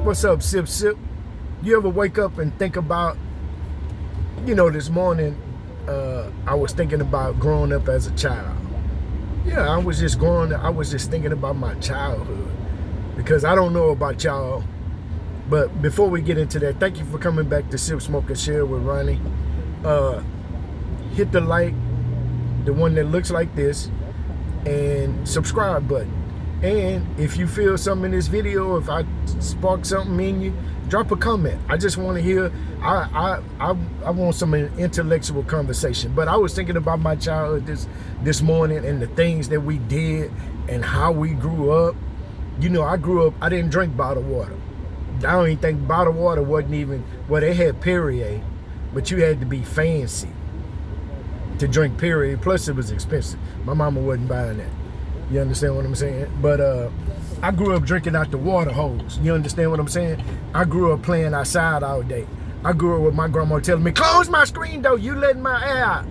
What's up, Sip Sip? You ever wake up and think about, this morning, I was thinking about growing up as a child. Yeah, I was just thinking about my childhood. Because I don't know about y'all. But before we get into that, thank you for coming back to Sip, Smoke, and Share with Ronnie. Hit the like, the one that looks like this, and subscribe button. And if you feel something in this video, if I spark something in you, drop a comment. I just want to hear. I want some intellectual conversation. But I was thinking about my childhood this morning and the things that we did and how we grew up. I grew up. I didn't drink bottled water. I don't even think bottled water wasn't even. Well, they had Perrier, but you had to be fancy to drink Perrier. Plus, it was expensive. My mama wasn't buying that. You understand what I'm saying? But I grew up drinking out the water hose. You understand what I'm saying? I grew up playing outside all day. I grew up with my grandma telling me, close my screen door, you letting my air out.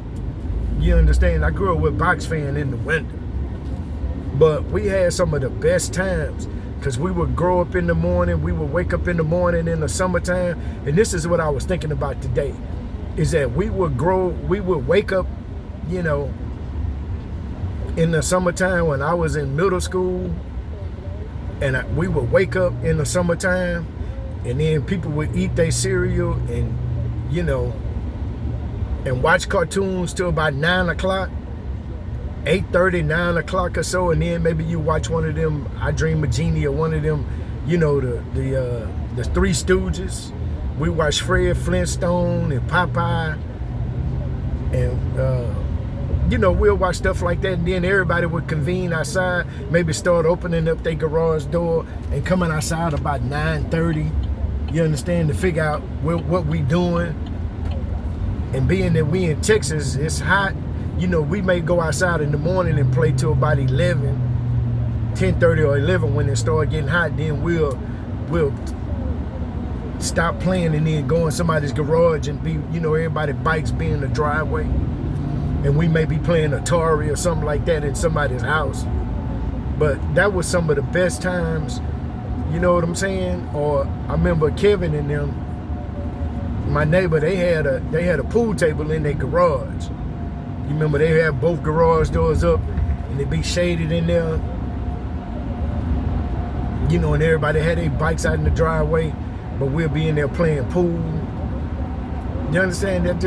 You understand? I grew up with box fan in the window. But we had some of the best times because we would grow up in the morning. We would wake up in the morning in the summertime. And this is what I was thinking about today, is that we would wake up, in the summertime when I was in middle school, and we would wake up in the summertime, and then people would eat their cereal and, and watch cartoons till about 9 o'clock, 8:30, 9 o'clock or so, and then maybe you watch one of them, I Dream of Jeannie, or one of them, the Three Stooges. We watched Fred Flintstone and Popeye, and we'll watch stuff like that, and then everybody would convene outside, maybe start opening up their garage door and coming outside about 9:30, you understand, to figure out what we doing. And being that we in Texas, it's hot, we may go outside in the morning and play till about 10:30 or 11. When it start getting hot, then we'll stop playing and then go in somebody's garage and be, everybody bikes be in the driveway. And we may be playing Atari or something like that in somebody's house. But that was some of the best times, you know what I'm saying? Or I remember Kevin and them, my neighbor, they had a pool table in their garage. You remember they had both garage doors up and they'd be shaded in there. And everybody had their bikes out in the driveway, but we'll be in there playing pool. You understand? That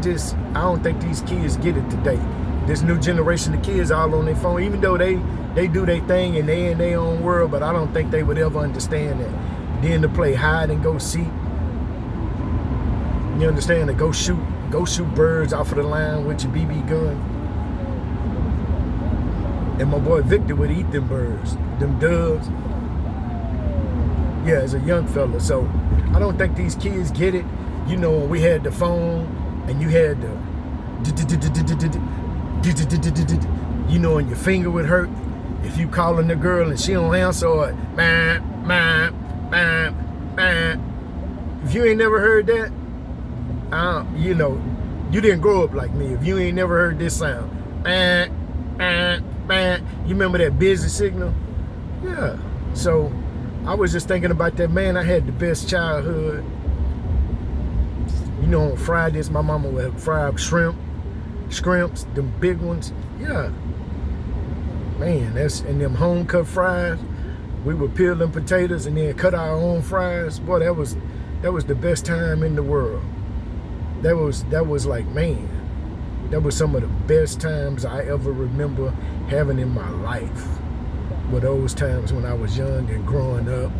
just I don't think these kids get it today. This new generation of kids all on their phone, even though they do their thing and they in their own world, but I don't think they would ever understand that. Then to play hide and go seek. You understand? To go shoot birds off of the line with your BB gun. And my boy Victor would eat them birds, them doves. Yeah, as a young fella. So I don't think these kids get it. When we had the phone and you had the, and your finger would hurt if you calling the girl and she don't answer, or if you ain't never heard that, you didn't grow up like me. If you ain't never heard this sound, you remember that busy signal? Yeah. So I was just thinking about that, man. I had the best childhood. On Fridays, my mama would fry shrimps, them big ones. Yeah. Man, and them home cut fries. We would peel them potatoes and then cut our own fries. Boy, that was the best time in the world. That was like, man, that was some of the best times I ever remember having in my life. Were those times when I was young and growing up.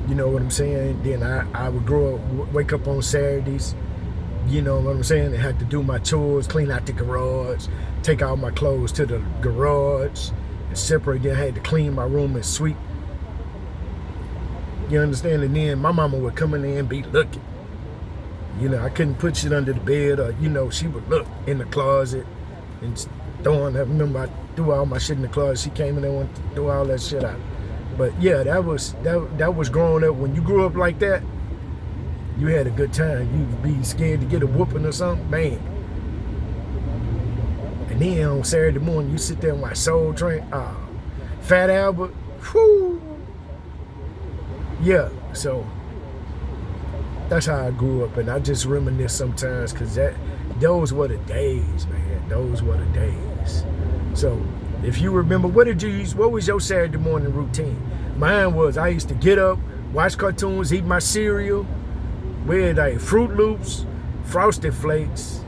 You know what I'm saying? Then I would wake up on Saturdays, you know what I'm saying, and had to do my chores, clean out the garage, take all my clothes to the garage, and separate. Then I had to clean my room and sweep. You understand? And then my mama would come in there and be looking. I couldn't put shit under the bed, or, she would look in the closet and throwing. I remember I threw all my shit in the closet. She came in there and threw all that shit out. But yeah, that was growing up. When you grew up like that, you had a good time. You'd be scared to get a whooping or something, man. And then on Saturday morning, you sit there and watch Soul Train. Fat Albert, whoo. yeah, so that's how I grew up, and I just reminisce sometimes because those were the days, man. Those were the days. So if you remember, what was your Saturday morning routine? Mine was, I used to get up, watch cartoons, eat my cereal, with Fruit Loops, Frosted Flakes.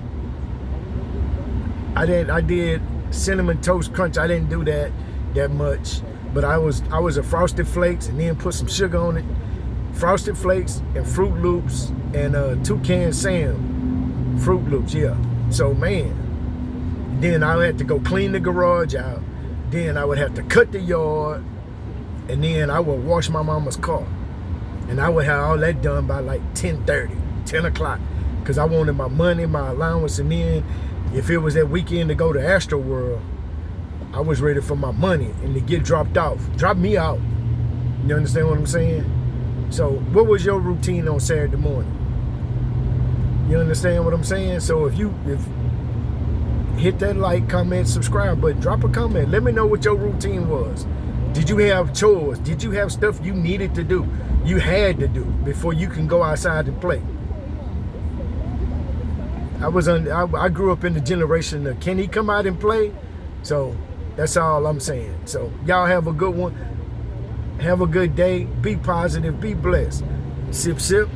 I did Cinnamon Toast Crunch. I didn't do that much, but I was a Frosted Flakes and then put some sugar on it. Frosted Flakes and Fruit Loops and Toucan Sam Fruit Loops, yeah. So man, then I had to go clean the garage out. Then I would have to cut the yard, and then I would wash my mama's car. And I would have all that done by like 10:30, 10 o'clock, because I wanted my money, my allowance, and then if it was that weekend to go to Astro World, I was ready for my money and to get dropped off. Drop me out. You understand what I'm saying? So what was your routine on Saturday morning? You understand what I'm saying? So if hit that like, comment, subscribe button, drop a comment. Let me know what your routine was. Did you have chores? Did you have stuff you needed to do? You had to do before you can go outside and play. I grew up in the generation of, can he come out and play? So that's all I'm saying. So y'all have a good one. Have a good day. Be positive. Be blessed. Sip, sip.